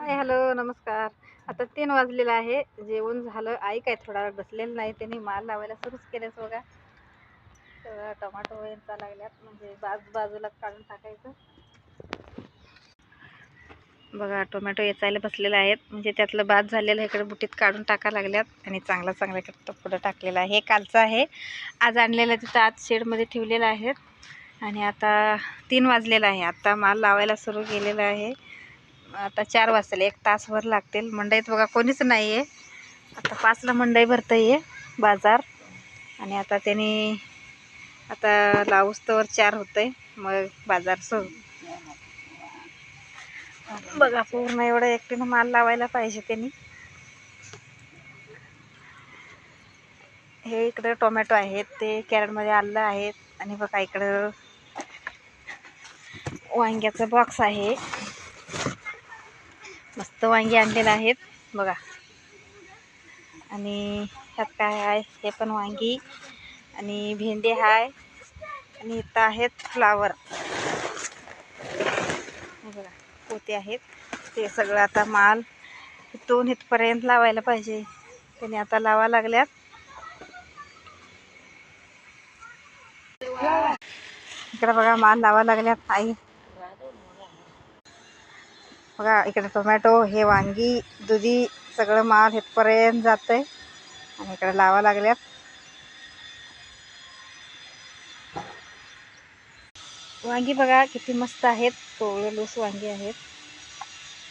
हाय, hello, नमस्कार. आता 3 वाजलेलं आहे. जेवण झालं. आई काय थोडा वेळ बसलेलं नाही. त्यांनी माल लावायला सुरूच केलेच बघा. तर टोमॅटो यांचा लागल्यात, म्हणजे बाजूला काढून टाकायचं. बघा, टोमॅटो वेचायला बसलेले आहेत, म्हणजे त्यातलं बाद झालेलं इकडे बुटीत काढून टाका लागल्यात आणि चांगला इकडे पुढं टाकलेला आहे. हे कालचं आहे, आज आणलेलं तिथं आज शेडमध्ये ठेवलेलं आहेत. आणि आता 3 वाजलेलं आहे. आता माल लावायला सुरू केलेलं आहे. आता 4 वाजतील, 1 तासभर लागतील. मंडईत बघा कोणीच नाही आहे. आता 5ला मंडई भरता आहे बाजार. आणि आता त्यांनी आता लावूस्तवर 4 होतंय, मग बाजार सुरू. बघा, पूर्ण एवढं एकटीनं माल लावायला पाहिजे त्यांनी. हे इकडं टोमॅटो आहेत, ते कॅरेटमध्ये आलं आहेत. आणि बघा इकडं वांग्याचं बॉक्स आहे. मस्त वांगी आणलेलं आहेत बघा. आणि ह्यात काय आहे, हे पण वांगी आणि भेंडी आहे. आणि इथं आहेत फ्लावर, हे बघा पोते आहेत. ते सगळं आता माल इथून इथपर्यंत लावायला पाहिजे. त्याने आता लावा लागल्यात. इकडे बघा माल लावा लागल्यात आई. बघा इकडे टोमॅटो, हे वांगी, दुधी, सगळं माल इथपर्यंत जातंय आणि इकडे लावा लागल्यात. वांगी बघा किती मस्त आहेत, कोवळे लूस वांगी आहेत.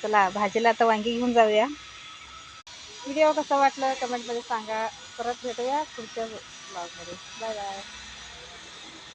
चला भाजीला आता वांगी घेऊन जाऊया. व्हिडिओ कसा वाटला कमेंटमध्ये सांगा. परत भेटूया पुढच्या ब्लॉगमध्ये. Bye bye.